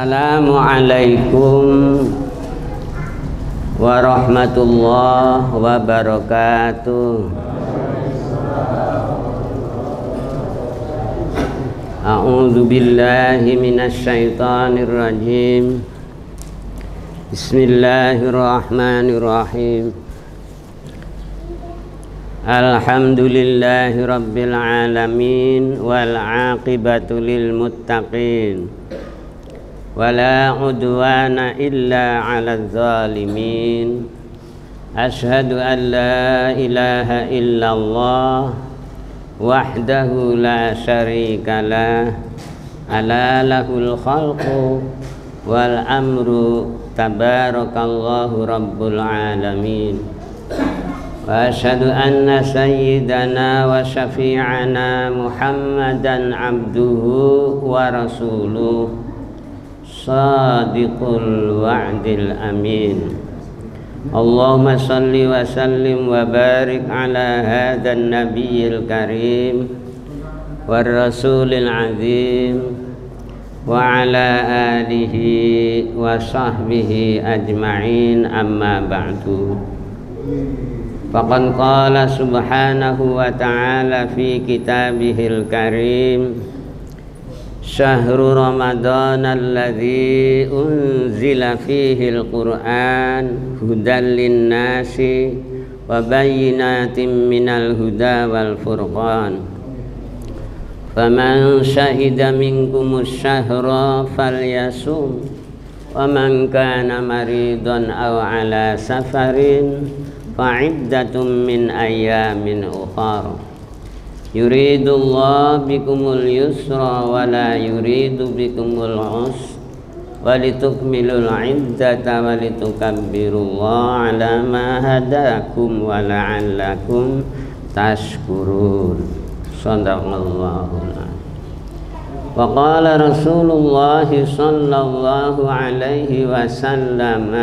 Assalamualaikum warahmatullahi wabarakatuh. A'udzu billahi minasy syaithanir rajim. Bismillahirrahmanirrahim. Alhamdulillahi rabbil alamin wal aqibatu lil muttaqin wala udwana illa 'alal zalimin. Asyhadu an la ilaha illallah wahdahu la syarikalah ala lahul khalqu wal amru tabarakallahu rabbul alamin. Wa asyhadu anna sayyidana wa syafi'ana Muhammadan abduhu wa rasuluh sadiqul wa'dil amin. Allahumma salli wa sallim wa barik ala hadan nabiyil karim war rasulil azim wa ala alihi wa sahbihi ajma'in, amma ba'du. Faqad qala subhanahu wa ta'ala fi kitabihil karim, Syahrul Ramadan alladzi unzila fihi al-Qur'an hudan lin-nasi wa bayyinatin minal huda wal furqan. Faman syahida minkumus syahra falyasum wa man kana maridan aw ala safarin fa'iddatun min ayyamin ukhra. Yuridullahu bikumul yusra wa la yuridu bikumul usra wa litukmilul iddata wa litukabbirullaha ala ma hadakum wa la'allakum tashkurun. Shadaqallahu a'lam. Wa qala Rasulullah sallallahu alaihi wasallam,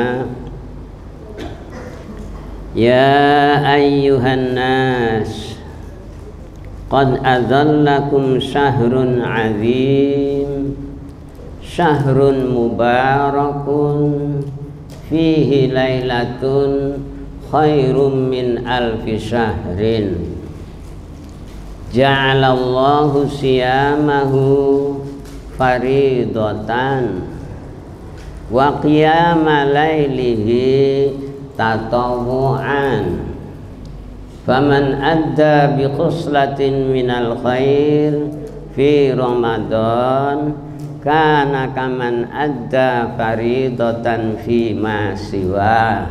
ya ayyuhan nas qad adhallakum syahrun azim syahrun mubarakun fihi lailatun khairum min alfi syahrin ja'alallahu siyamahu faridatan wa qiyama lailihi tatawu'an. Faman adda bi khuslatin minal khair fi Ramadan kana kaman adda faridatan fi ma siwa.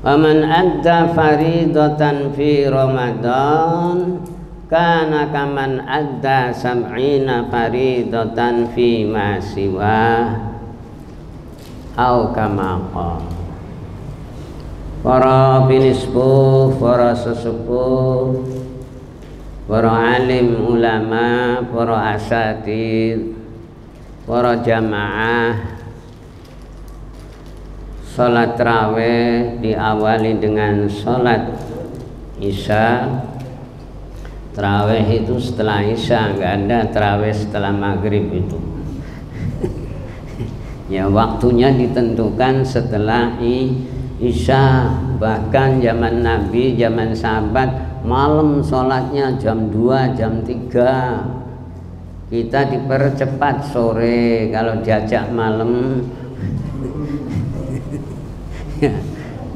Waman adda faridatan fi Ramadan kana kaman adda sab'ina faridatan fi ma siwa. Au kama qala. Para pinispuh, para sesepuh, para alim ulama, para asatidz, para jamaah, salat tarawih diawali dengan salat isya. Tarawih itu setelah isya, nggak ada tarawih setelah maghrib itu. Ya, waktunya ditentukan setelah isya. Bahkan zaman Nabi, zaman sahabat, malam sholatnya jam 2, jam 3. Kita dipercepat sore kalau diajak malam.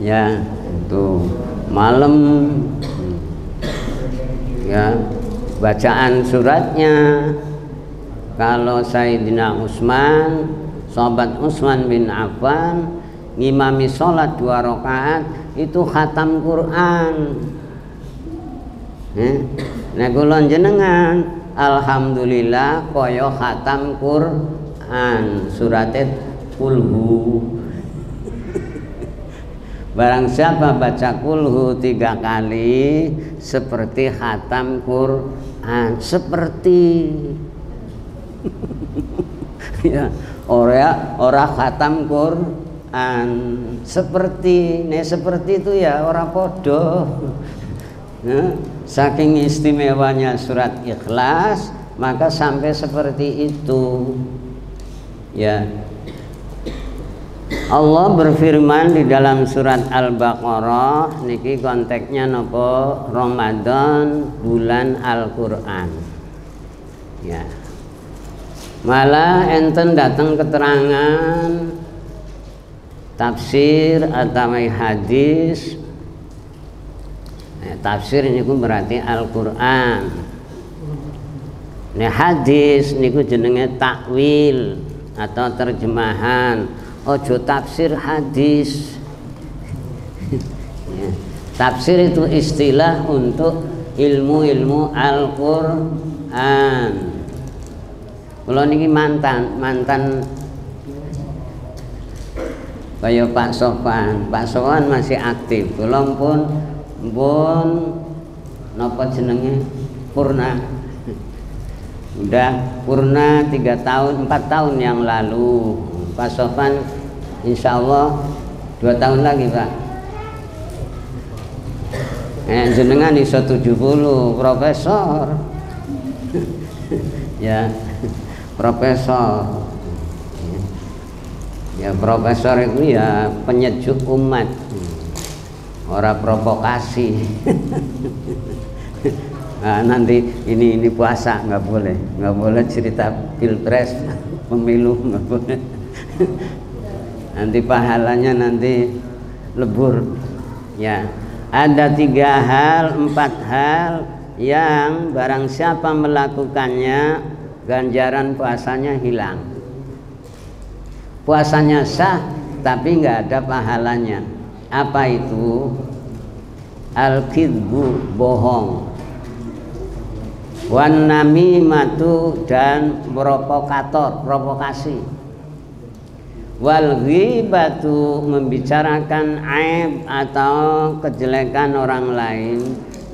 Ya, itu malam. Ya, bacaan suratnya kalau Sayyidina Utsman, sahabat Utsman bin Affan, ngimami sholat 2 rakaat itu khatam Quran. Nah kula jenengan alhamdulillah koyo khatam Quran suratet kulhu. Barang siapa baca kulhu 3 kali seperti khatam Quran, seperti ya, ora khatam Quran, seperti itu ya, ora podo. Saking istimewanya surat Ikhlas, maka sampai seperti itu. Ya. Allah berfirman di dalam surat Al-Baqarah niki konteksnya nopo Ramadan bulan Al-Qur'an. Ya. Malah enten datang keterangan tafsir atau hadis. Tafsir niku berarti Al-Qur'an. Nek hadis niku jenenge takwil atau terjemahan. Ojo tafsir hadis. Ya. Tafsir itu istilah untuk ilmu-ilmu Al-Qur'an. Kalau niki mantan kaya Pak Sofan masih aktif. Kula pun napa jenenge purna. Udah purna 3 tahun 4 tahun yang lalu. Pak Sofan insya Allah 2 tahun lagi Pak. Jenengan iso 70 profesor. Ya profesor. Ya profesor itu ya penyejuk umat. Orang provokasi. Nah, nanti ini puasa nggak boleh cerita pilpres pemilu nggak boleh. Nanti pahalanya nanti lebur. Ya ada 3 hal 4 hal yang barang siapa melakukannya ganjaran puasanya hilang. Puasanya sah tapi nggak ada pahalanya. Apa itu? Al-kidbu, bohong, wan namimatu, dan provokator, provokasi, wal ghibatu, membicarakan aib atau kejelekan orang lain,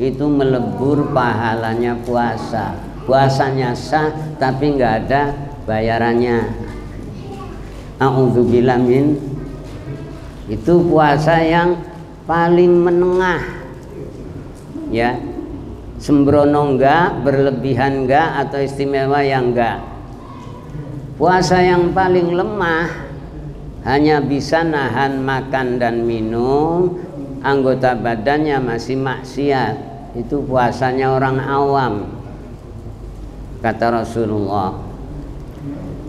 itu melebur pahalanya puasa. Puasanya sah tapi nggak ada bayarannya. A'udzubillah min. Itu puasa yang paling menengah. Ya. Sembrono enggak, berlebihan enggak, atau istimewa yang enggak. Puasa yang paling lemah hanya bisa nahan makan dan minum, anggota badannya masih maksiat. Itu puasanya orang awam, kata Rasulullah.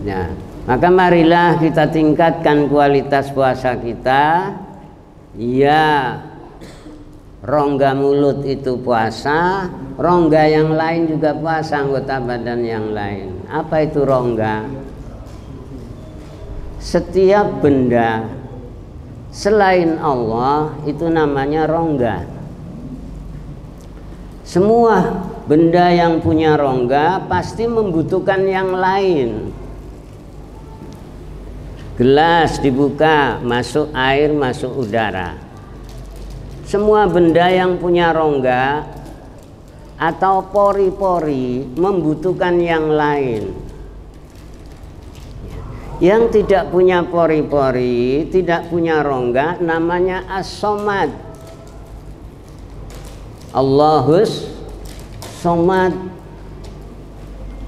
Nah, maka marilah kita tingkatkan kualitas puasa kita. Ya, rongga mulut itu puasa, rongga yang lain juga puasa, anggota badan yang lain. Apa itu rongga? Setiap benda selain Allah itu namanya rongga. Semua benda yang punya rongga pasti membutuhkan yang lain. Gelas dibuka, masuk air, masuk udara. Semua benda yang punya rongga atau pori-pori membutuhkan yang lain. Yang tidak punya pori-pori, tidak punya rongga, namanya as-somad. Allahus somad.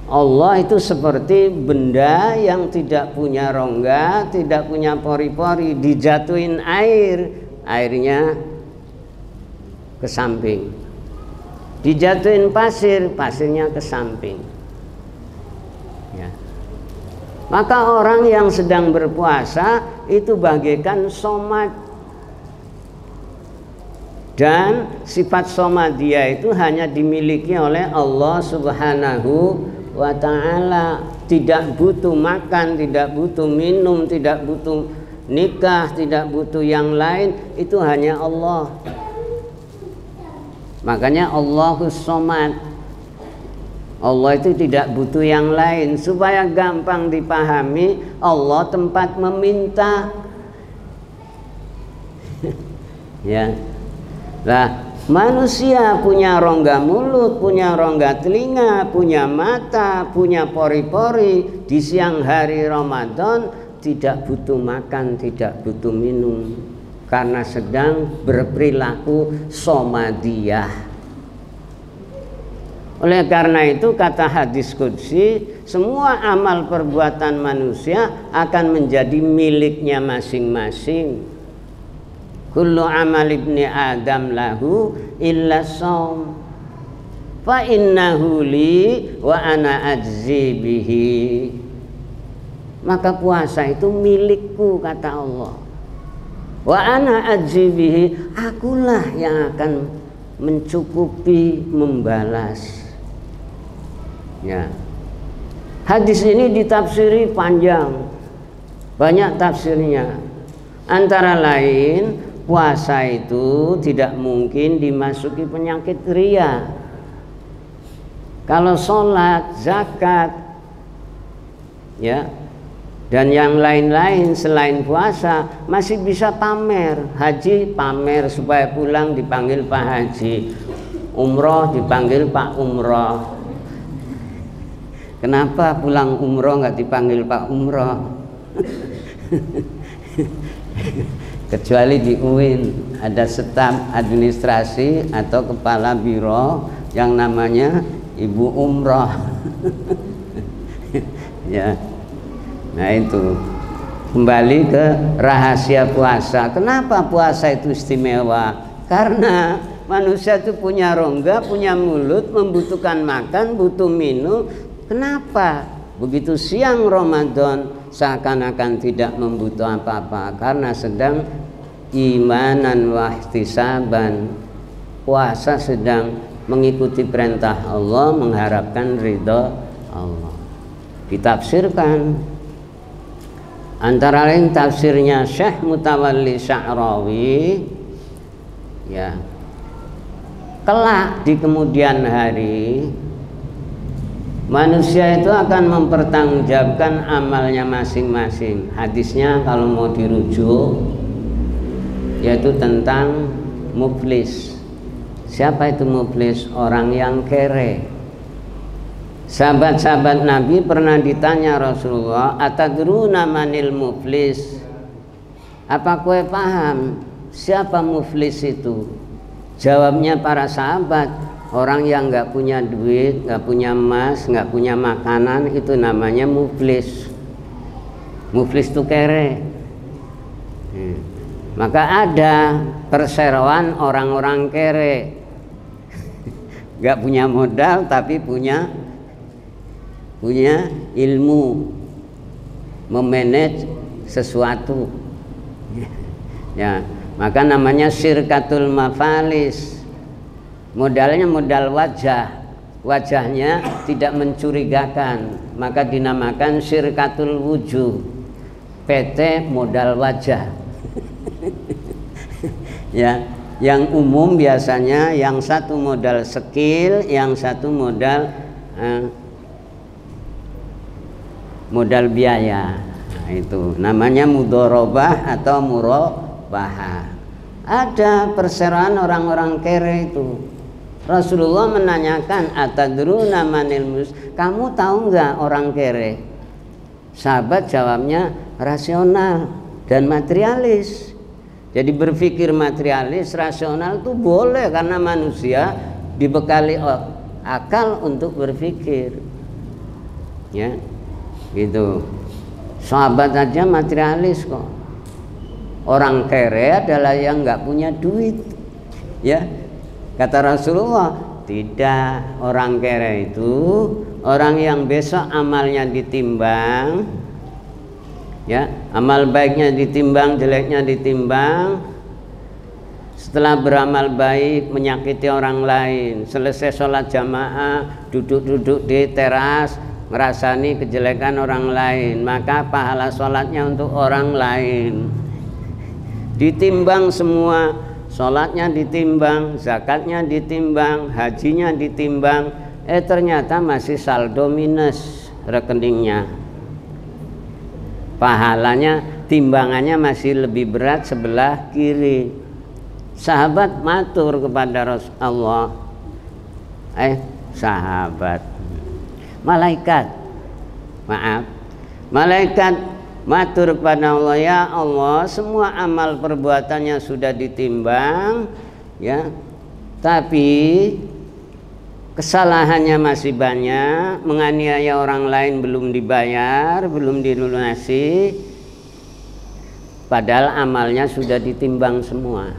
Allah itu seperti benda yang tidak punya rongga, tidak punya pori-pori, dijatuhin air, airnya ke samping. Dijatuhin pasir, pasirnya ke samping. Ya. Maka orang yang sedang berpuasa itu bagaikan somad. Dan sifat somadia itu hanya dimiliki oleh Allah Subhanahu wa ta'ala. Tidak butuh makan, tidak butuh minum, tidak butuh nikah, tidak butuh yang lain. Itu hanya Allah. Makanya Allahus somad. Allah itu tidak butuh yang lain. Supaya gampang dipahami, Allah tempat meminta. Ya. Lah, manusia punya rongga mulut, punya rongga telinga, punya mata, punya pori-pori. Di siang hari Ramadan tidak butuh makan, tidak butuh minum, karena sedang berperilaku somadiyah. Oleh karena itu kata hadis qudsi, semua amal perbuatan manusia akan menjadi miliknya masing-masing. Kullu amal ibni Adam lahu illa shaum fa innahu li wa ana ajzi bihi. Maka puasa itu milikku kata Allah. Wa ana ajzi bihi, akulah yang akan mencukupi, membalas. Ya. Hadis ini ditafsiri panjang, banyak tafsirnya. Antara lain, puasa itu tidak mungkin dimasuki penyakit riya. Kalau sholat, zakat, ya, dan yang lain-lain selain puasa masih bisa pamer. Haji pamer supaya pulang dipanggil Pak Haji, umroh dipanggil Pak Umroh. Kenapa pulang umroh nggak dipanggil Pak Umroh? Kecuali di UIN ada staf administrasi atau kepala biro yang namanya Ibu Umroh. Ya. Nah itu kembali ke rahasia puasa. Kenapa puasa itu istimewa? Karena manusia itu punya rongga, punya mulut, membutuhkan makan, butuh minum. Kenapa? Begitu siang Ramadan seakan-akan tidak membutuhkan apa-apa karena sedang imanan wa ihtisaban. Puasa sedang mengikuti perintah Allah, mengharapkan ridha Allah. Ditafsirkan antara lain tafsirnya Syekh Mutawalli Sya'rawi, ya, kelak di kemudian hari manusia itu akan mempertanggungjawabkan amalnya masing-masing. Hadisnya kalau mau dirujuk yaitu tentang muflis. Siapa itu muflis? Orang yang kere. Sahabat-sahabat Nabi pernah ditanya Rasulullah, atadruna manil muflis? Apa kue paham siapa muflis itu? Jawabnya para sahabat, orang yang nggak punya duit, nggak punya emas, nggak punya makanan, itu namanya muflis. Muflis itu kere. Maka ada perseroan orang-orang kere, nggak punya modal tapi punya ilmu memanage sesuatu. Ya, maka namanya syirkatul mafalis. Modalnya modal wajah, wajahnya tidak mencurigakan, maka dinamakan syirkatul wujuh. PT modal wajah. Ya, yang umum biasanya yang satu modal skill, yang satu modal modal biaya. Nah, itu namanya mudharabah atau murabahah. Ada perseroan orang-orang kere itu. Rasulullah menanyakan, atadruna manil mus? Kamu tahu nggak orang kere? Sahabat jawabnya rasional dan materialis. Jadi berpikir materialis, rasional itu boleh karena manusia dibekali akal untuk berpikir. Ya, gitu. Sahabat aja materialis kok. Orang kere adalah yang nggak punya duit. Ya, kata Rasulullah, tidak. Orang kere itu orang yang besok amalnya ditimbang. Ya, amal baiknya ditimbang, jeleknya ditimbang. Setelah beramal baik menyakiti orang lain, selesai sholat jamaah duduk-duduk di teras ngerasani kejelekan orang lain, maka pahala sholatnya untuk orang lain. Ditimbang semua, sholatnya ditimbang, zakatnya ditimbang, hajinya ditimbang, ternyata masih saldo minus rekeningnya. Pahalanya, timbangannya masih lebih berat sebelah kiri. Sahabat matur kepada Rasulullah, sahabat, malaikat matur kepada Allah, ya Allah, semua amal perbuatannya sudah ditimbang, ya, tapi kesalahannya masih banyak, menganiaya orang lain belum dibayar, belum dilunasi, padahal amalnya sudah ditimbang semua.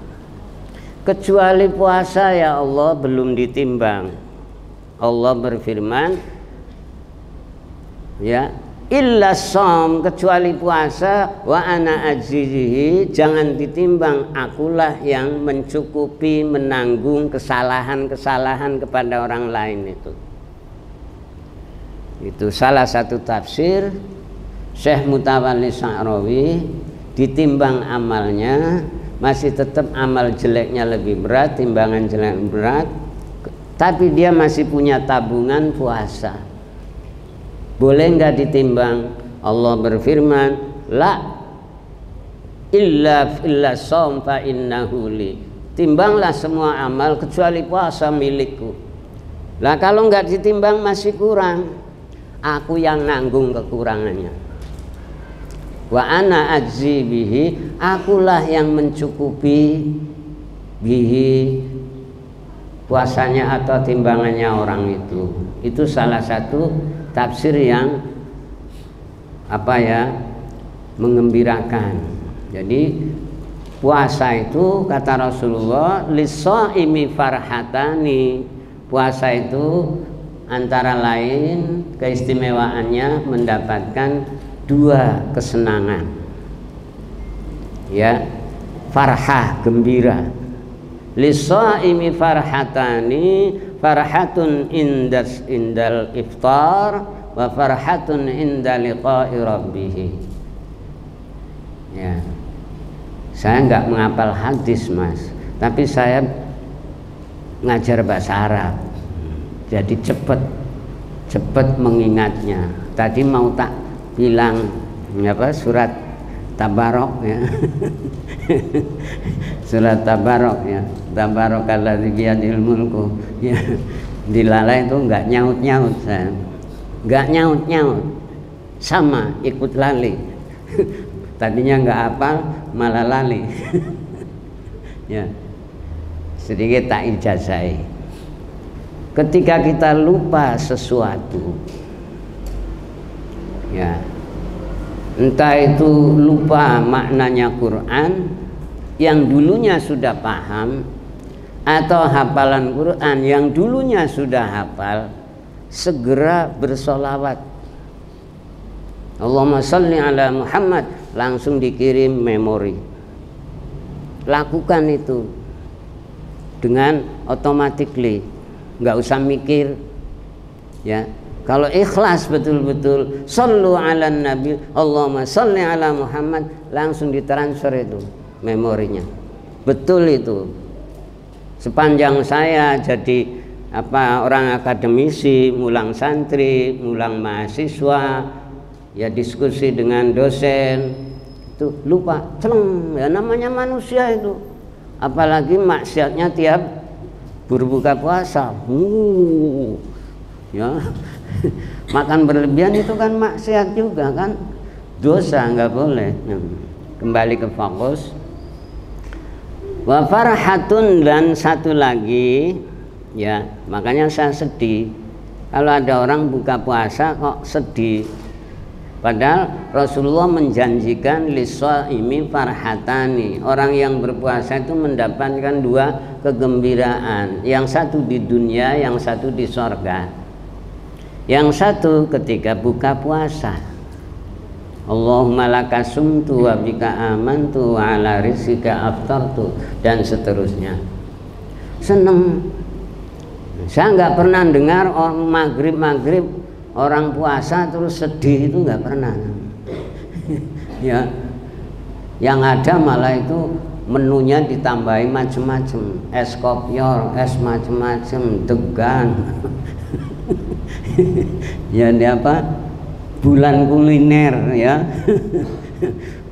Kecuali puasa ya Allah belum ditimbang. Allah berfirman, ya, illa shaum, kecuali puasa, wa ana ajzihi, jangan ditimbang, akulah yang mencukupi menanggung kesalahan-kesalahan kepada orang lain. Itu salah satu tafsir Syekh Mutawalli Sya'rawi. Ditimbang amalnya masih tetap amal jeleknya lebih berat, timbangan jelek berat, tapi dia masih punya tabungan puasa. Boleh enggak ditimbang? Allah berfirman, la illa shaum fa innahu li. Timbanglah semua amal kecuali puasa milikku. Lah kalau enggak ditimbang masih kurang, aku yang nanggung kekurangannya. Wa ana ajzi bihi, akulah yang mencukupi bihi, puasanya atau timbangannya orang itu. Itu salah satu tafsir yang mengembirakan. Jadi puasa itu kata Rasulullah, lis-shaimi farhatani, puasa itu antara lain keistimewaannya mendapatkan dua kesenangan, ya, farhah, gembira. Lis-shaimi farhatani, farhatun indal iftar wa farhatun inda liqa'i rabbih. Ya, saya nggak menghafal hadis Mas, tapi saya ngajar bahasa Arab, jadi cepet mengingatnya. Tadi mau tak bilang surat Tabarok, ya. Surat Tabarok, ya, tabarakalladzi biyadihil mulku, ya. Dilalai itu nggak nyaut saya, nggak nyaut sama ikut lali. Tadinya nggak hafal malah lali. Ya, sedikit tak ijazai. Ketika kita lupa sesuatu, ya, entah itu lupa maknanya Quran yang dulunya sudah paham, atau hafalan Quran yang dulunya sudah hafal, segera bersolawat, Allahumma sholli ala Muhammad, langsung dikirim memori. Lakukan itu dengan automatically, nggak usah mikir, ya. Kalau ikhlas betul-betul, shollu ala nabi, Allahumma sholli ala Muhammad, langsung ditransfer itu memorinya. Betul itu. Sepanjang saya jadi orang akademisi, mulang santri, mulang mahasiswa, ya diskusi dengan dosen, itu lupa, celeng, ya namanya manusia itu. Apalagi maksiatnya tiap berbuka puasa, ya. Makan berlebihan itu kan maksiat juga kan, dosa, nggak boleh. Kembali ke fokus. Wa farhatun, dan satu lagi, ya, makanya saya sedih kalau ada orang buka puasa kok sedih, padahal Rasulullah menjanjikan lis-shaimi farhatani, orang yang berpuasa itu mendapatkan dua kegembiraan, yang satu di dunia, yang satu di sorga. Yang satu ketika buka puasa, Allahumma laka sumtu wa bika amantu wa ala rizqika aftartu, dan seterusnya. Seneng. Saya nggak pernah dengar orang maghrib orang puasa terus sedih, itu nggak pernah. Ya, yang ada malah itu menunya ditambahi macam-macam, es kopior, es macam-macam, degan. Ya, bulan kuliner, ya.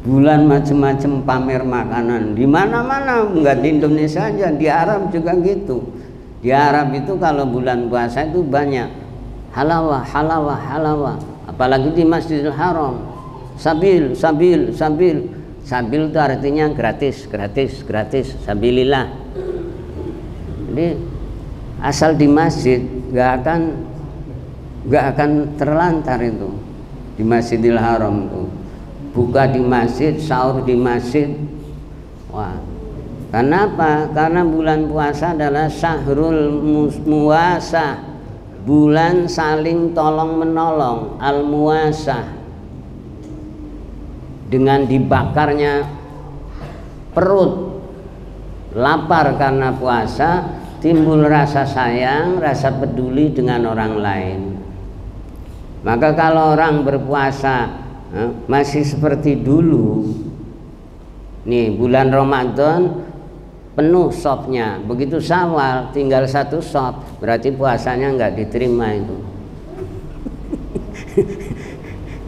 Bulan macam-macam pamer makanan di mana-mana, enggak di Indonesia aja, di Arab juga gitu. Di Arab itu kalau bulan puasa itu banyak halawah, apalagi di Masjidil Haram. Sabil itu artinya gratis, sabilillah. Jadi asal di masjid nggak akan terlantar itu di Masjidil Haram tuh. Buka di masjid, sahur di masjid. Wah, karena apa? Karena bulan puasa adalah syahrul muwasah, bulan saling tolong menolong, al muwasah. Dengan dibakarnya perut, lapar karena puasa, timbul rasa sayang, rasa peduli dengan orang lain. Maka kalau orang berpuasa masih seperti dulu, nih bulan Ramadan penuh sopnya, begitu Syawal tinggal 1 sop, berarti puasanya nggak diterima itu.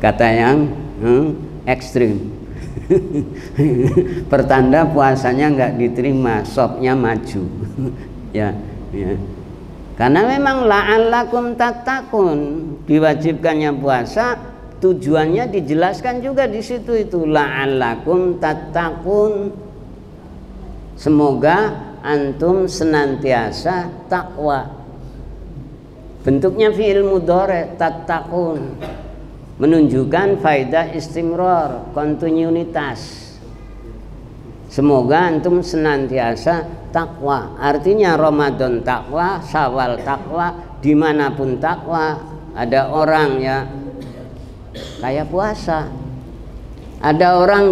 Kata yang ekstrim. Pertanda puasanya nggak diterima, sopnya maju. ya. Karena memang la'allakum tattaqun, diwajibkannya puasa, tujuannya dijelaskan juga di situ itu, la'allakum tattaqun, semoga antum senantiasa takwa. Bentuknya fi'il mudhari, tattaqun, menunjukkan faedah istimrar, kontinuitas. Semoga antum senantiasa takwa. Artinya Ramadan takwa, Syawal takwa, dimanapun takwa. Ada orang ya kayak puasa, ada orang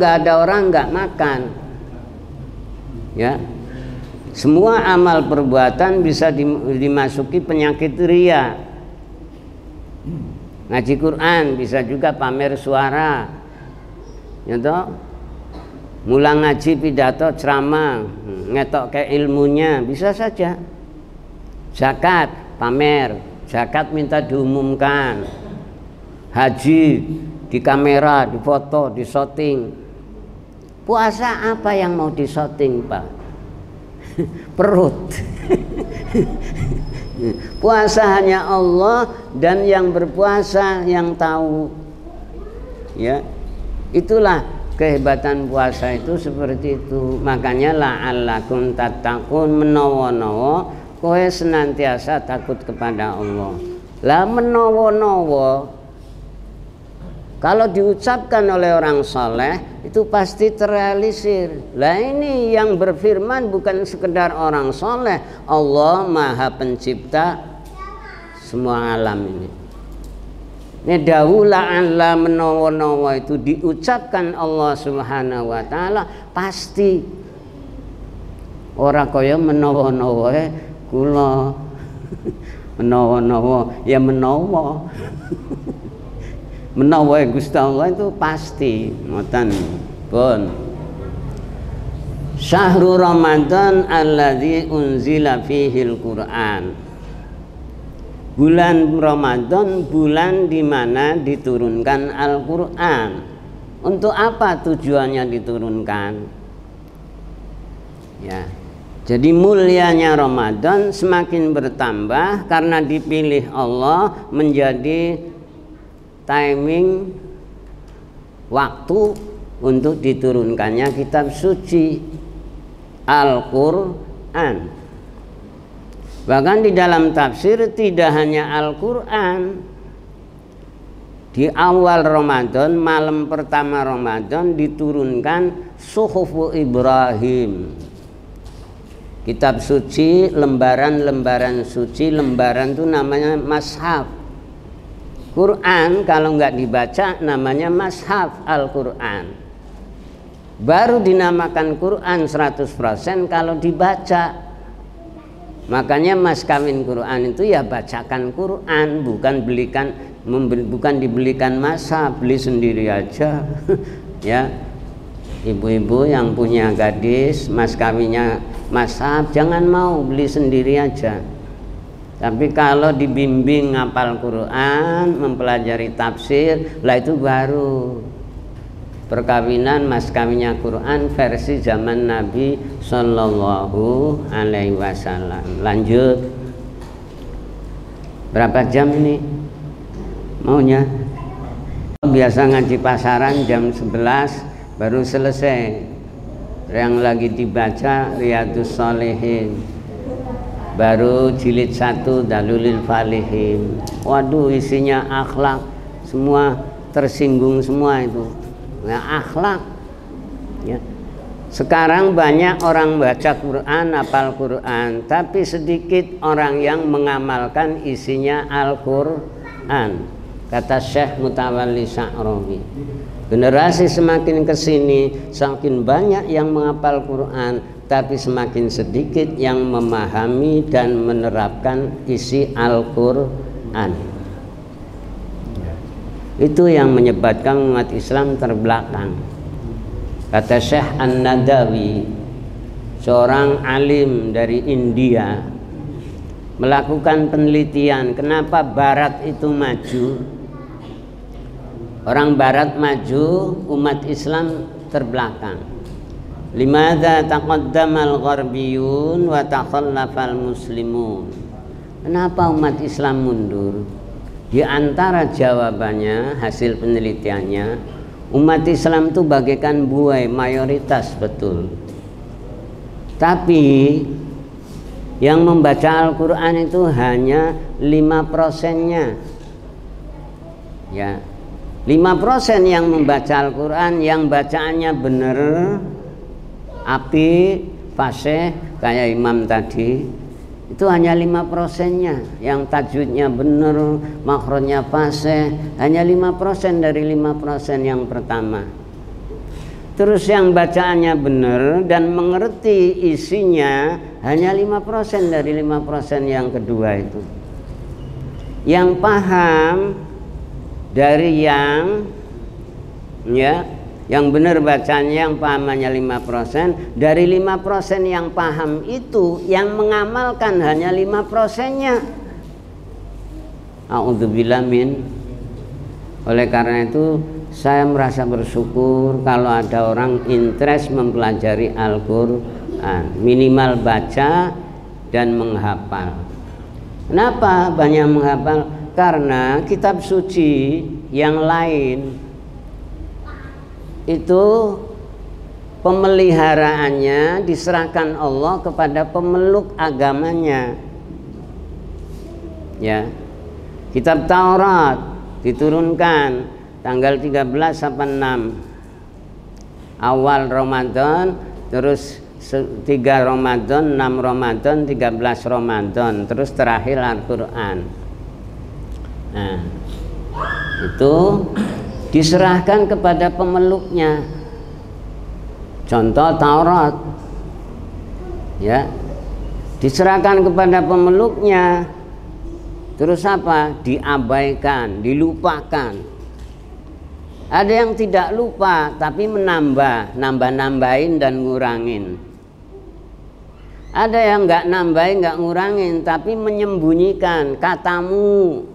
nggak makan. Ya, semua amal perbuatan bisa dimasuki penyakit ria. Ngaji Quran bisa juga pamer suara, ya toh? Mulang ngaji, pidato, ceramah, ngetok ke ilmunya, bisa saja. Zakat, pamer, zakat minta diumumkan. Haji, di kamera, di foto, di shooting. Puasa apa yang mau di shooting, Pak? Perut. Puasa hanya Allah dan yang berpuasa yang tahu. Ya, itulah kehebatan puasa itu seperti itu. Makanya la'allakum tattaqun, menawa-nawa kowe senantiasa takut kepada Allah. Lah menawa-nawa kalau diucapkan oleh orang soleh itu pasti terrealisir. Lah ini yang berfirman bukan sekedar orang soleh, Allah Maha Pencipta semua alam ini. Nedawula Allah menawa-nawa itu diucapkan Allah Subhanahu wa taala pasti ora kaya menawa-nawa kula. Menawa-nawa ya menawa. Menawa Gusti Allah itu pasti ngoten pun. Syahrul Ramadan alladzi unzila fihil Qur'an. Bulan Ramadan bulan di mana diturunkan Al-Qur'an. Untuk apa tujuannya diturunkan? Ya. Jadi mulianya Ramadan semakin bertambah karena dipilih Allah menjadi timing waktu untuk diturunkannya kitab suci Al-Qur'an. Bahkan di dalam tafsir tidak hanya Al-Qur'an. Di awal Ramadan, malam pertama Ramadan diturunkan Suhufu Ibrahim. Kitab suci, lembaran-lembaran suci, lembaran itu namanya Mashaf. Quran kalau nggak dibaca namanya Mashaf Al-Quran. Baru dinamakan Quran 100% kalau dibaca. Makanya mas kawin Quran itu ya bacakan Quran, bukan bukan dibelikan masa, beli sendiri aja. Ya, ibu-ibu yang punya gadis mas kawinnya mashaf jangan mau, beli sendiri aja. Tapi kalau dibimbing ngapal Quran, mempelajari tafsir, lah itu baru perkawinan mas kawinnya Quran versi zaman Nabi Sallallahu Alaihi Wasallam. Lanjut, berapa jam ini maunya? Biasa ngaji pasaran jam 11 baru selesai. Yang lagi dibaca Riyadhus Shalihin. baru jilid 1 Dalulil Falihin. Waduh, isinya akhlak, semua tersinggung semua itu. Nah, akhlak. Ya. Sekarang banyak orang baca Quran, hafal Quran, tapi sedikit orang yang mengamalkan isinya Al-Quran. Kata Syekh Mutawalli Sya'rawi, generasi semakin kesini semakin banyak yang menghafal Quran, tapi semakin sedikit yang memahami dan menerapkan isi Al-Quran. Itu yang menyebabkan umat Islam terbelakang. Kata Syekh An-Nadawi, seorang alim dari India, melakukan penelitian kenapa Barat itu maju. Orang Barat maju, umat Islam terbelakang. Limadza taqaddamal gharbiyun wa takhallafal muslimun. Kenapa umat Islam mundur? Di antara jawabannya, hasil penelitiannya, umat Islam itu bagaikan buai, mayoritas betul. Tapi yang membaca Al-Quran itu hanya 5%-nya. Ya, 5% yang membaca Al-Quran, yang bacaannya benar, api, fasih, kayak imam tadi, itu hanya 5%-nya. Yang tajwidnya benar, makhrajnya fasih, hanya 5% dari 5% yang pertama. Terus yang bacaannya benar dan mengerti isinya hanya 5% dari 5% yang kedua itu. Yang paham dari yang benar bacanya, yang pahamannya 5%, dari 5% yang paham itu, yang mengamalkan hanya 5%-nya. A'udzubillah min. Oleh karena itu saya merasa bersyukur kalau ada orang interest mempelajari Al-Quran, minimal baca dan menghafal. Kenapa banyak menghafal? Karena kitab suci yang lain itu pemeliharaannya diserahkan Allah kepada pemeluk agamanya. Ya, kitab Taurat diturunkan tanggal 13 sampai 6 awal Ramadan, terus 3 Ramadan, 6 Ramadan, 13 Ramadan, terus terakhir Al-Quran. Nah, itu diserahkan kepada pemeluknya. Contoh Taurat, ya, diserahkan kepada pemeluknya. Terus apa? Diabaikan, dilupakan. Ada yang tidak lupa tapi nambah-nambahin dan ngurangin. Ada yang nggak nambahin, nggak ngurangin, tapi menyembunyikan katamu.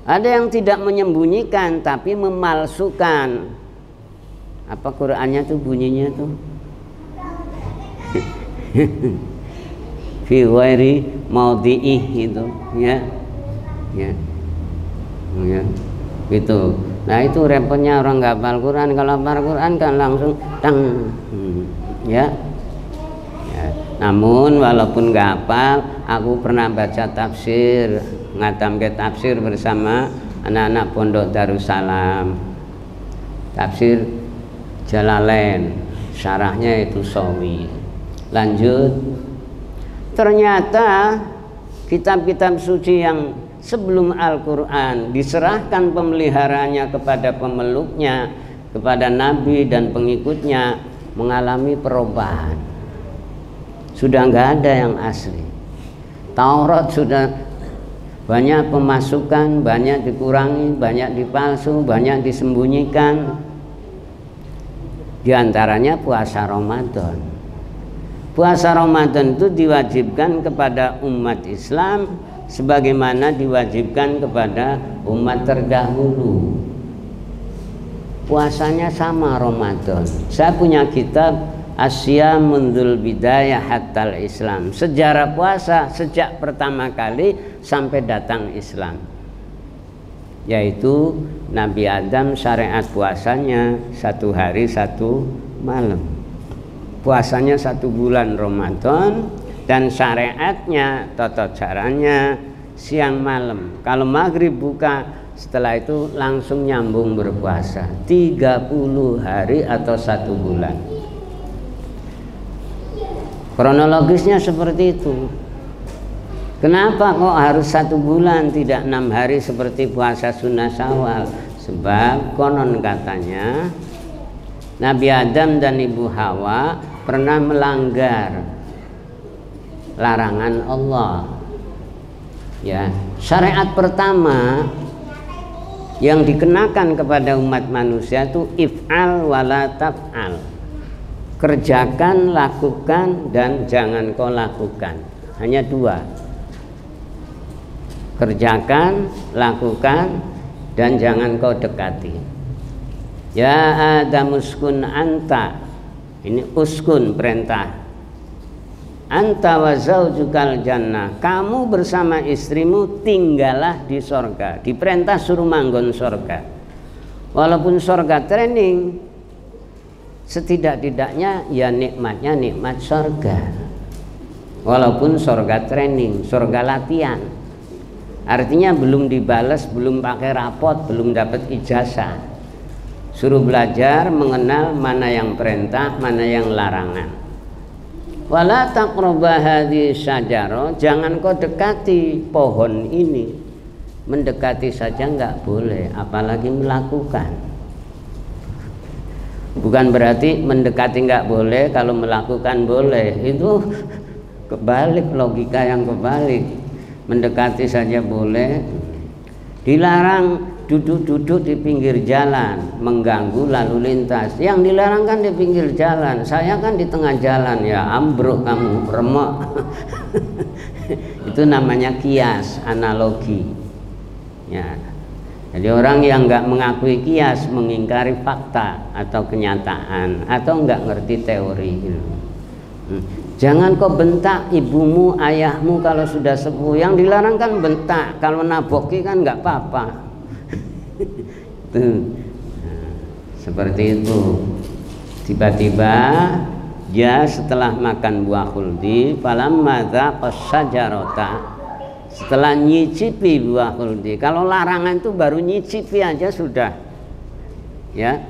Ada yang tidak menyembunyikan tapi memalsukan. Apa Qur'annya tuh bunyinya tuh? Fi ghairi maudhi'ih itu, ya. Ya. Ya. Gitu. Nah, itu repotnya orang nggak hafal Quran. Kalau hafal Quran kan langsung tang. Ya. Ya. Namun walaupun nggak hafal, aku pernah baca tafsir, ngatam ke tafsir bersama anak-anak pondok Darussalam. Tafsir Jalalain, syarahnya itu Sawi. Lanjut, ternyata kitab-kitab suci yang sebelum Al-Quran diserahkan pemeliharaannya kepada pemeluknya, kepada Nabi dan pengikutnya, mengalami perubahan. Sudah nggak ada yang asli. Taurat sudah banyak pemasukan, banyak dikurangi, banyak dipalsu, banyak disembunyikan. Di antaranya puasa Ramadan. Puasa Ramadan itu diwajibkan kepada umat Islam sebagaimana diwajibkan kepada umat terdahulu. Puasanya sama Ramadan. Saya punya kitab Asya Mundul Bidayah Hattal Islam, sejarah puasa sejak pertama kali sampai datang Islam, yaitu Nabi Adam syariat puasanya 1 hari 1 malam. Puasanya 1 bulan Ramadan dan syariatnya, tata caranya siang malam. Kalau maghrib buka, setelah itu langsung nyambung berpuasa 30 hari atau 1 bulan. Kronologisnya seperti itu. Kenapa kok harus 1 bulan, tidak 6 hari seperti puasa sunnah Syawal? Sebab konon katanya Nabi Adam dan Ibu Hawa pernah melanggar larangan Allah. Ya, syariat pertama yang dikenakan kepada umat manusia itu if'al wala taf'al. Kerjakan, lakukan, dan jangan kau lakukan. Hanya 2. Kerjakan, lakukan, dan jangan kau dekati. Ya Adam uskun anta. Ini uskun perintah. Anta wa zaujukal jannah. Kamu bersama istrimu tinggallah di sorga. Diperintah suruh manggon sorga. Walaupun sorga training, setidak-tidaknya ya nikmatnya nikmat sorga. Walaupun sorga training, sorga latihan. Artinya belum dibalas, belum pakai rapot, belum dapat ijazah. Suruh belajar mengenal mana yang perintah, mana yang larangan. Wala taqrabah hadhihi syajarah, jangan kau dekati pohon ini. Mendekati saja enggak boleh, apalagi melakukan. Bukan berarti mendekati enggak boleh, kalau melakukan boleh. Itu kebalik, logika yang kebalik. Mendekati saja boleh, dilarang duduk-duduk di pinggir jalan, mengganggu lalu lintas. Yang dilarang kan di pinggir jalan, saya kan di tengah jalan, ya ambruk kamu, remuk. Itu namanya kias, analogi. Ya. Jadi orang yang nggak mengakui kias, mengingkari fakta atau kenyataan, atau nggak ngerti teori. Jangan kau bentak ibumu, ayahmu kalau sudah sepuh. Yang dilarang kan bentak, kalau naboki kan nggak apa-apa. Seperti itu. Tiba-tiba ya setelah makan buah khuldi, falamma dzaqas syajarata, setelah nyicipi buah khuldi. Kalau larangan itu baru nyicipi aja sudah, ya.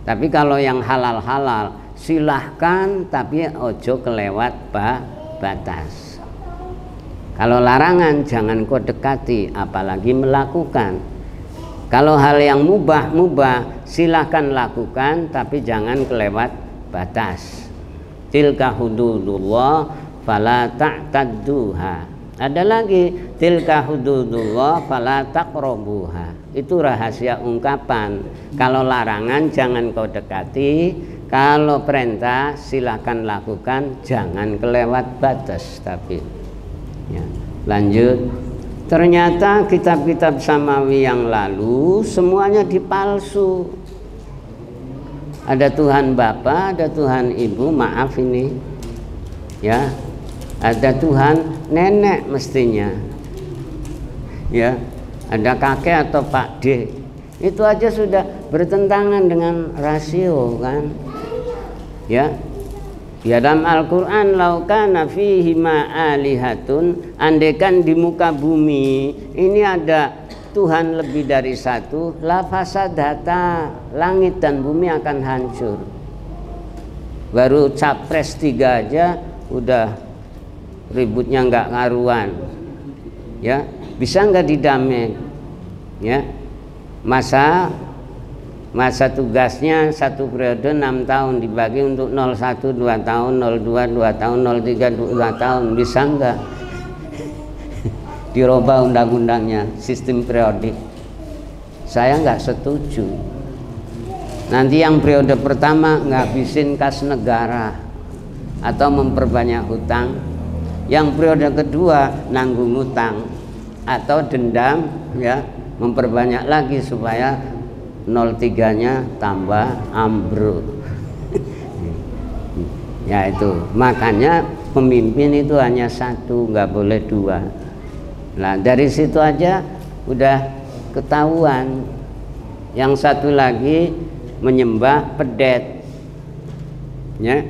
Tapi kalau yang halal-halal silahkan, tapi ojo kelewat batas. Kalau larangan jangan kau dekati, apalagi melakukan. Kalau hal yang mubah silahkan lakukan, tapi jangan kelewat batas. Tilka hududullah fala ta'tadduha. Ada lagi tilka hududullah fala taqrabuha. Itu rahasia ungkapan. Kalau larangan jangan kau dekati, kalau perintah silahkan lakukan, jangan kelewat batas. Tapi ya, lanjut. Ternyata kitab-kitab samawi yang lalu semuanya dipalsu. Ada Tuhan Bapa, ada Tuhan Ibu, maaf ini, ya, ada Tuhan nenek mestinya, ya, ada kakek atau Pak D. Itu aja sudah bertentangan dengan rasio, kan, ya. Ya, dalam Al-Quran, laukana fihi ma'alihatun, andaikan di muka bumi ini ada Tuhan lebih dari satu, la fasadata, langit dan bumi akan hancur. Baru capres 3 aja udah ributnya nggak karuan, ya. Bisa nggak didamai, ya. Masa tugasnya 1 periode 6 tahun, dibagi untuk 01 2 tahun, 02 2 tahun, 03 2 tahun. Bisa enggak dirubah undang-undangnya, sistem periodik? Saya enggak setuju. Nanti yang periode pertama ngabisin kas negara atau memperbanyak hutang, yang periode kedua nanggung hutang atau dendam, ya, memperbanyak lagi supaya 03-nya tambah ambruk. Ya itu, makanya pemimpin itu hanya 1, nggak boleh 2. Nah dari situ aja udah ketahuan. Yang satu lagi menyembah pedet, ya,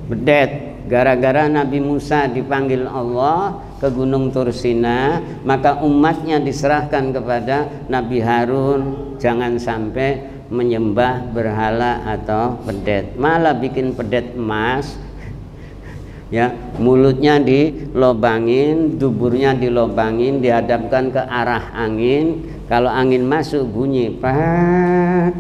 pedet gara-gara Nabi Musa dipanggil Allah ke Gunung Tursina, maka umatnya diserahkan kepada Nabi Harun, jangan sampai menyembah berhala atau pedet, malah bikin pedet emas, ya, mulutnya dilobangin, duburnya dilobangin, dihadapkan ke arah angin, kalau angin masuk bunyi pat.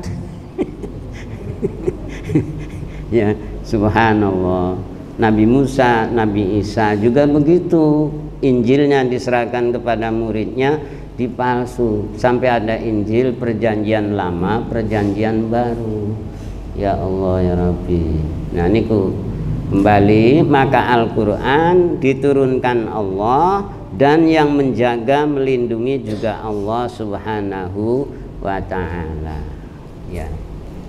Ya, subhanallah. Nabi Musa, Nabi Isa juga begitu. Injilnya diserahkan kepada muridnya dipalsu, sampai ada Injil perjanjian lama, perjanjian baru. Ya Allah ya Rabbi. Nah niku kembali, maka Al-Quran diturunkan Allah, dan yang menjaga melindungi juga Allah Subhanahu wa ta'ala. Ya,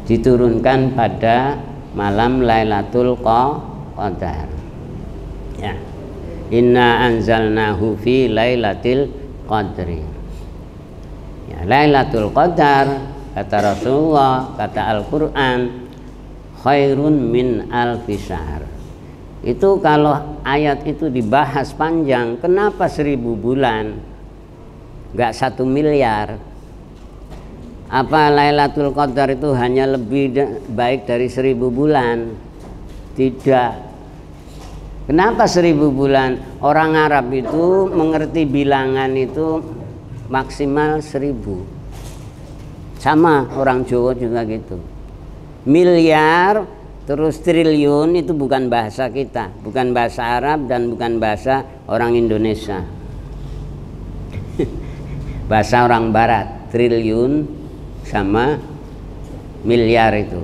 diturunkan pada malam Lailatul Qadar. Ya, inna anzalnahu fi lailatul qadri. Ya, Lailatul Qadar, kata Rasulullah, kata Al-Quran, khairun min alfi syahr. Itu kalau ayat itu dibahas panjang, kenapa 1000 bulan, nggak 1 miliar? Apa Lailatul Qadar itu hanya lebih baik dari 1000 bulan? Tidak. Kenapa 1000 bulan? Orang Arab itu mengerti bilangan itu maksimal 1000. Sama orang Jawa juga gitu. Miliar terus triliun itu bukan bahasa kita, bukan bahasa Arab dan bukan bahasa orang Indonesia. Bahasa orang Barat, triliun sama miliar itu.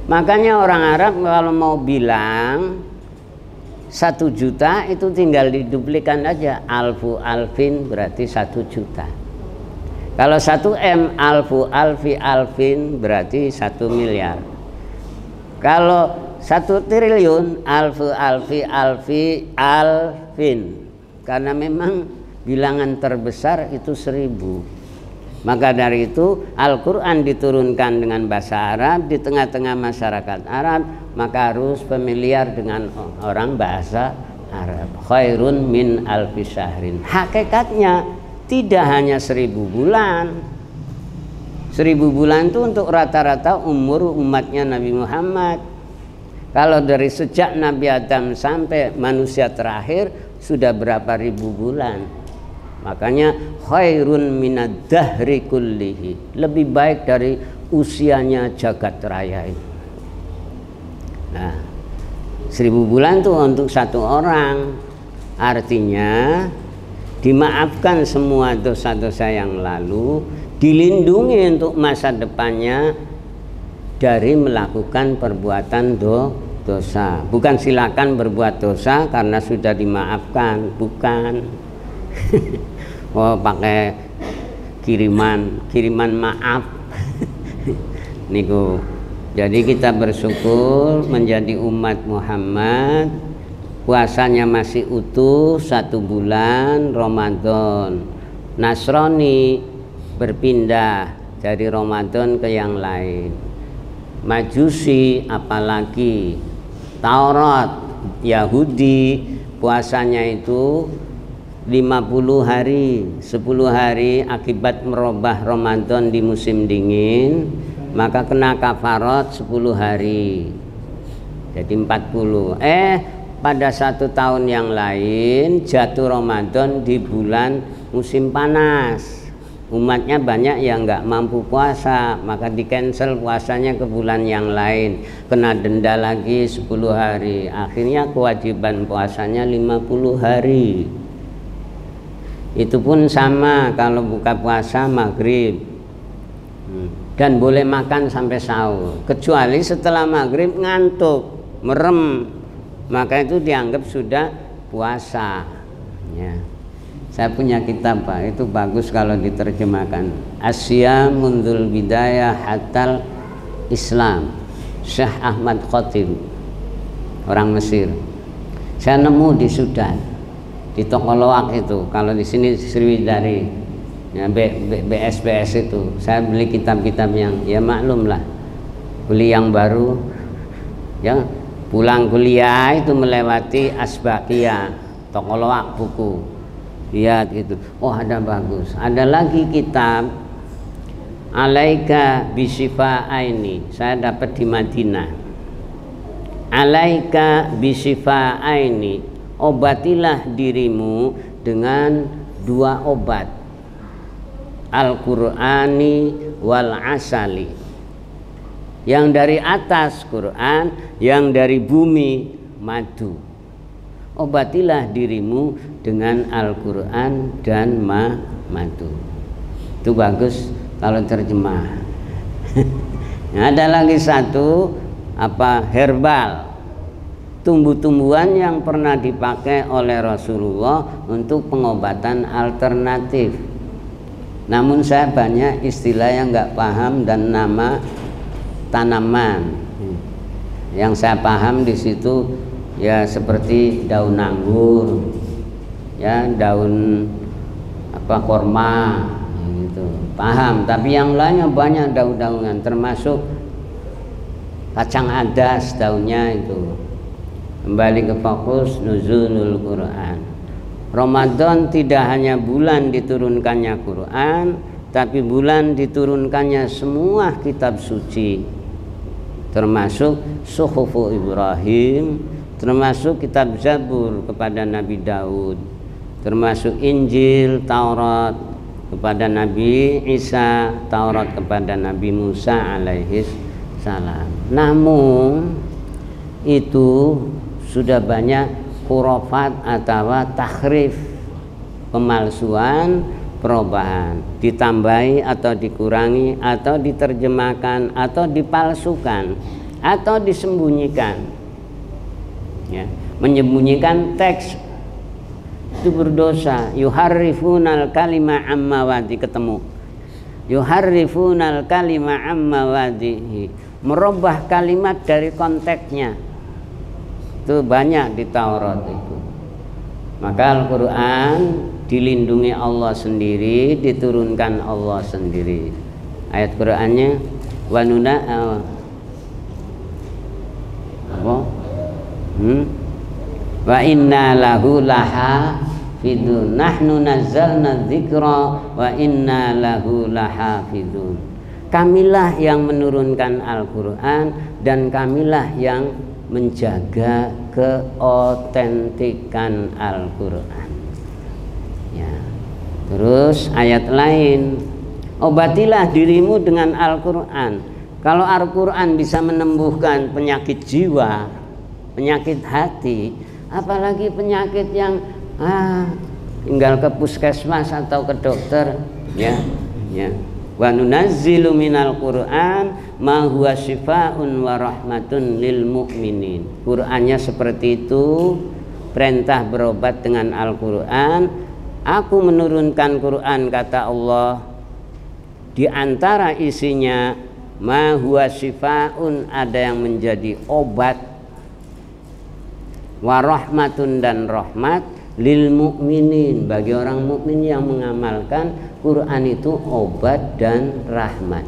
Makanya orang Arab kalau mau bilang 1 juta itu tinggal diduplikan aja, alfu alfin berarti 1 juta. Kalau 1 M, alfu alfi alfin berarti 1 miliar. Kalau 1 triliun, alfu alfi alfi alfin, karena memang bilangan terbesar itu 1000. Maka dari itu Al-Quran diturunkan dengan bahasa Arab di tengah-tengah masyarakat Arab, maka harus familiar dengan orang bahasa Arab. Khairun min alfi syahrin. Hakikatnya tidak hanya 1000 bulan. 1000 bulan itu untuk rata-rata umur umatnya Nabi Muhammad. Kalau dari sejak Nabi Adam sampai manusia terakhir sudah berapa ribu bulan. Makanya khairun minad dahri kullihi, lebih baik dari usianya jagat raya ini. Nah, 1000 bulan itu untuk 1 orang, artinya dimaafkan semua dosa-dosa yang lalu, dilindungi untuk masa depannya dari melakukan perbuatan dosa. Bukan silakan berbuat dosa karena sudah dimaafkan, bukan. Oh, pakai kiriman maaf. Niku. Jadi kita bersyukur menjadi umat Muhammad, puasanya masih utuh 1 bulan Ramadan. Nasrani berpindah dari Ramadan ke yang lain. Majusi apalagi, Taurat, Yahudi puasanya itu 50 hari, 10 hari akibat merubah Ramadan di musim dingin, maka kena kafarat 10 hari. Jadi 40. Pada 1 tahun yang lain jatuh Ramadan di bulan musim panas. Umatnya banyak yang nggak mampu puasa, maka di cancel puasanya ke bulan yang lain, kena denda lagi 10 hari. Akhirnya kewajiban puasanya 50 hari. Itu pun sama kalau buka puasa maghrib, dan boleh makan sampai sahur, kecuali setelah maghrib ngantuk merem, maka itu dianggap sudah puasa. Ya, saya punya kitab Pak, itu bagus kalau diterjemahkan, Asya Mundul Bidayah Hatal Islam, Syekh Ahmad Khatib, orang Mesir. Saya nemu di Sudan, di toko loak itu. Kalau di sini Sriwidari, ya, BSBS itu. Saya beli kitab-kitab yang, ya maklum lah, beli yang baru, ya pulang kuliah itu melewati Asbaqiyah, toko loak buku, lihat itu, oh ada bagus. Ada lagi kitab Alaika Bisifa'aini, saya dapat di Madinah. Alaika Bisifa'aini, obatilah dirimu dengan 2 obat, Al-Qur'ani wal asali. Yang dari atas Quran, yang dari bumi madu. Obatilah dirimu dengan Al-Quran dan madu. Itu bagus kalau terjemah. Ada lagi satu herbal, tumbuh-tumbuhan yang pernah dipakai oleh Rasulullah untuk pengobatan alternatif. Namun saya banyak istilah yang nggak paham dan nama tanaman. Yang saya paham di situ ya seperti daun anggur, ya daun korma gitu. Paham, tapi yang lainnya banyak daun-daunan, termasuk kacang adas daunnya itu. Kembali ke fokus nuzulul Quran. Ramadan tidak hanya bulan diturunkannya Quran, tapi bulan diturunkannya semua kitab suci, termasuk Suhufu Ibrahim, termasuk kitab Zabur kepada Nabi Daud, termasuk Injil, Taurat kepada Nabi Isa, Taurat kepada Nabi Musa alaihi salam. Namun itu sudah banyak khurafat atau tahrif, pemalsuan, perubahan, ditambahi atau dikurangi atau diterjemahkan atau dipalsukan atau disembunyikan, ya, menyembunyikan teks itu berdosa. Yuharrifunal kalima amma wadi, ketemu yuharrifunal kalima amma wadihi, merubah kalimat dari konteksnya. Itu banyak di Taurat itu. Maka Al-Quran dilindungi Allah sendiri, diturunkan Allah sendiri. Ayat Qur'annya wa inna lahu lahafidun, nahnu nazzalna dzikra wa inna lahu lahafidun. Kamilah yang menurunkan Al-Quran dan kamilah yang menjaga keotentikan Al-Quran. Ya. Terus ayat lain, obatilah dirimu dengan Al-Quran. Kalau Al-Quran bisa menembuhkan penyakit jiwa, penyakit hati, apalagi penyakit yang tinggal ke puskesmas atau ke dokter, ya. Wa nunazzilu minal Qur'an ma huwa syifaa'un wa rahmatun lil mu'minin. Qur'annya seperti itu, perintah berobat dengan Al-Qur'an. Aku menurunkan Qur'an, kata Allah, di antara isinya ma huwa syifaa'un, ada yang menjadi obat, wa rahmatun, dan rahmat, lil mu'minin, bagi orang mukmin yang mengamalkan Quran itu obat dan rahmat.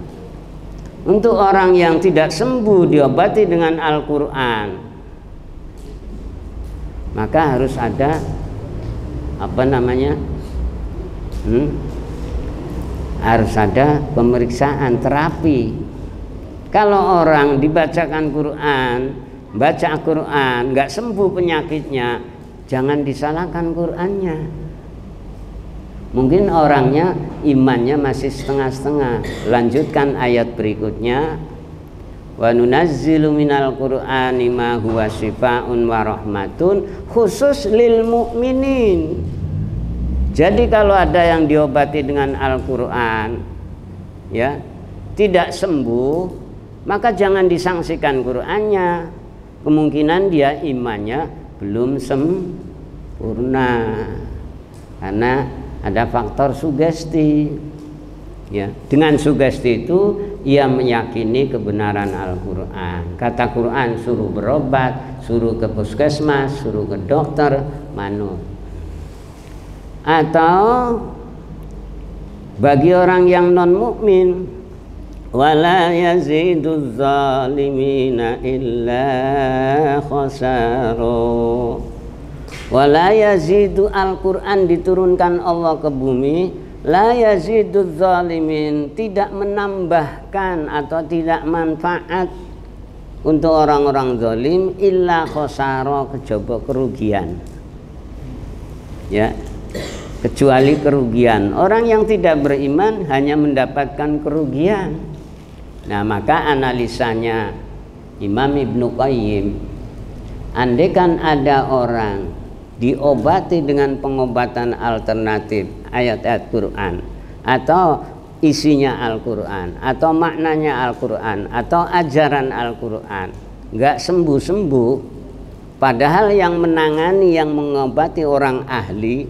Untuk orang yang tidak sembuh diobati dengan Al-Quran, maka harus ada harus ada pemeriksaan terapi. Kalau orang dibacakan Quran, baca Quran nggak sembuh penyakitnya, jangan disalahkan Qurannya. Mungkin orangnya imannya masih setengah-setengah. Lanjutkan ayat berikutnya, wa nunazzilu minal qur'ani ma huwa syifaa'un wa rahmatun khusus lil mu'minin. Jadi kalau ada yang diobati dengan Al-Quran, ya, tidak sembuh, maka jangan disangsikan Qurannya. Kemungkinan dia imannya belum sempurna, karena ada faktor sugesti, ya. Dengan sugesti itu ia meyakini kebenaran Al-Quran. Kata Quran suruh berobat, suruh ke puskesmas, suruh ke dokter, manut. Atau bagi orang yang non mukmin, wala yaziduz zalimina illa khasaro. Wala yazidu, Al-Quran diturunkan Allah ke bumi, la yaziduz zalimin, tidak menambahkan atau tidak manfaat untuk orang-orang zalim illa khasaro, kejaba kerugian. Ya, kecuali kerugian. Orang yang tidak beriman hanya mendapatkan kerugian. Nah, maka analisanya Imam Ibnu Qayyim, andaikan ada orang diobati dengan pengobatan alternatif ayat-ayat Quran atau isinya Al-Quran atau maknanya Al-Quran atau ajaran Al-Quran, nggak sembuh-sembuh, padahal yang menangani, yang mengobati orang ahli,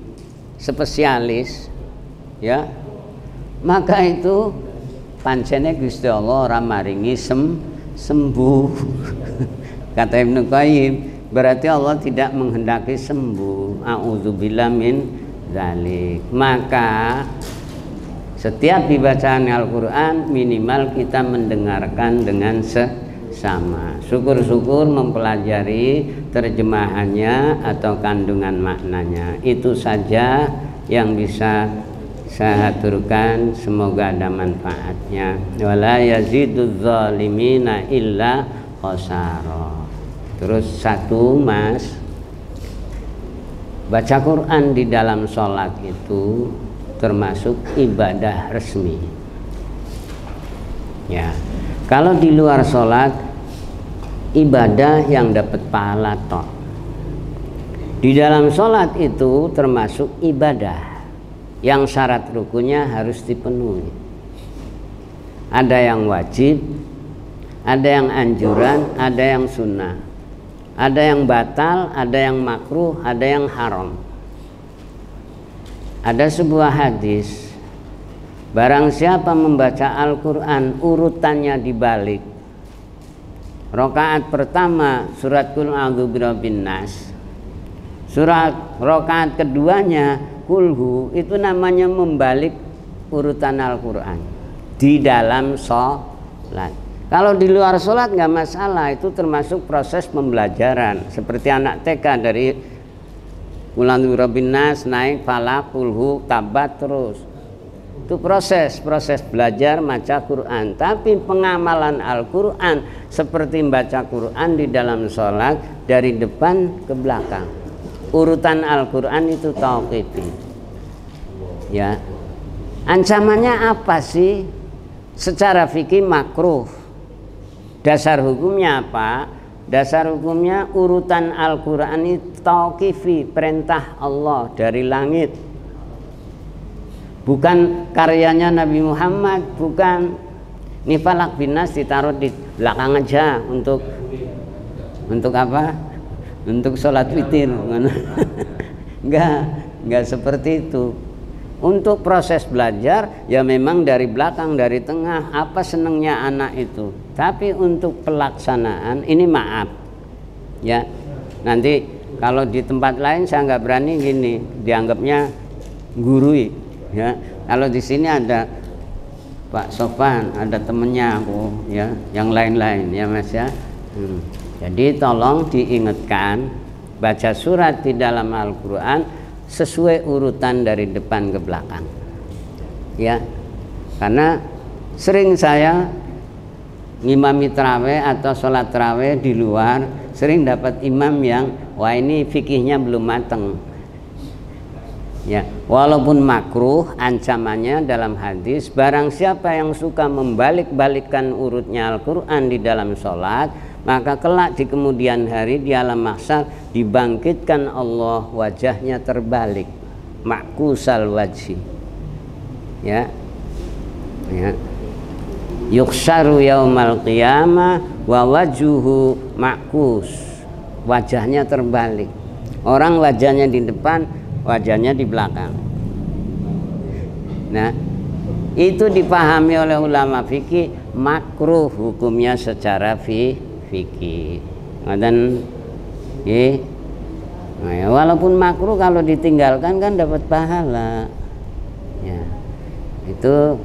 spesialis, ya, maka itu pancene Gusti Allah ora maringi sembuh. Kata Ibnu Qayyim, berarti Allah tidak menghendaki sembuh. A'udzubillah min dzalik. Maka setiap dibacaan Al-Quran minimal kita mendengarkan dengan sama. Syukur-syukur mempelajari terjemahannya atau kandungan maknanya. Itu saja yang bisa saya aturkan, semoga ada manfaatnya. Wala yaziduz zalimina illa khasara. Terus satu, Mas, baca Quran di dalam sholat itu termasuk ibadah resmi. Ya, kalau di luar sholat ibadah yang dapat pahala toh. Di dalam sholat itu termasuk ibadah yang syarat rukunnya harus dipenuhi. Ada yang wajib, ada yang anjuran, ada yang sunnah, ada yang batal, ada yang makruh, ada yang haram. Ada sebuah hadis, barang siapa membaca Al-Quran urutannya dibalik, rakaat pertama surat Qul a'udzu birabbin nas, rakaat keduanya kulhu, itu namanya membalik urutan Al-Quran di dalam sholat. Kalau di luar sholat nggak masalah, itu termasuk proses pembelajaran. Seperti anak TK dari Qul a'udzu birabbin nas naik falaq, kulhu, tabat terus. Itu proses belajar baca Quran. Tapi pengamalan Al-Quran seperti membaca Quran di dalam sholat dari depan ke belakang. Urutan Al-Quran itu tauqifi. Ya, ancamannya apa sih? Secara fikih makruh. Dasar hukumnya apa? Dasar hukumnya urutan Al-Quran itu tauqifi, perintah Allah dari langit. Bukan karyanya Nabi Muhammad, bukan. Ini falaq bin nas ditaruh di belakang aja untuk apa? Untuk sholat witir. Enggak seperti itu. Untuk proses belajar ya memang dari belakang, dari tengah, apa senangnya anak itu. Tapi untuk pelaksanaan ini maaf ya, nanti kalau di tempat lain saya nggak berani gini, dianggapnya gurui ya. Kalau di sini ada Pak Sofan, ada temennya aku ya, yang lain-lain ya Mas ya. Jadi tolong diingatkan, baca surat di dalam Al-Quran sesuai urutan dari depan ke belakang ya. Karena sering saya ngimami tarawih atau sholat tarawih di luar, sering dapat imam yang wah ini fikihnya belum mateng ya. Walaupun makruh, ancamannya dalam hadis, barang siapa yang suka membalik-balikkan urutnya Al-Quran di dalam sholat, maka kelak di kemudian hari di alam mahsyar dibangkitkan Allah wajahnya terbalik, makusal wajhi ya, ya. Yuksharu yaumal qiyamah wa wajuhu makus, wajahnya terbalik. Orang wajahnya di depan, wajahnya di belakang. Nah, itu dipahami oleh ulama fikih makruh hukumnya secara fikih. Dan nah, ya, walaupun makruh kalau ditinggalkan kan dapat pahala. Ya, itu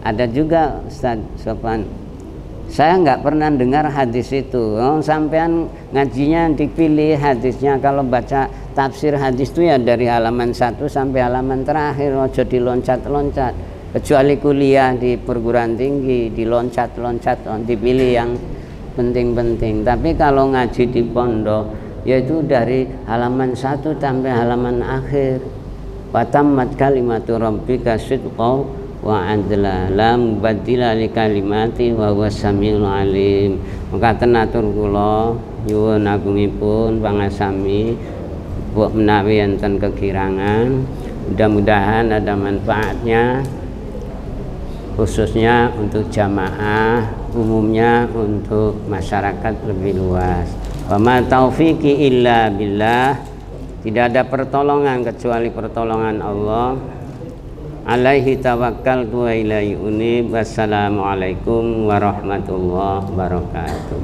Ada juga Ustaz Sofan, saya nggak pernah dengar hadis itu. Sampean ngajinya dipilih hadisnya, kalau baca tafsir hadis itu ya dari halaman 1 sampai halaman terakhir, ojo diloncat-loncat. Kecuali kuliah di perguruan tinggi, diloncat-loncat, dipilih yang penting-penting. Tapi kalau ngaji di pondok, yaitu dari halaman 1 sampai halaman akhir. Watammat kalimatu rabbika sidqan wa adla, la mubaddila li kalimati wa huwas samiul alim. Maka tenatur kula nyuwun agungipun pangasami menawi enten kekirangan, mudah-mudahan ada manfaatnya, khususnya untuk jamaah, umumnya untuk masyarakat lebih luas. Wa ma taufiqi illa billah, tidak ada pertolongan kecuali pertolongan Allah. Alaihi tawakkaltu wa ilaihi unib. Wassalamualaikum warahmatullahi wabarakatuh.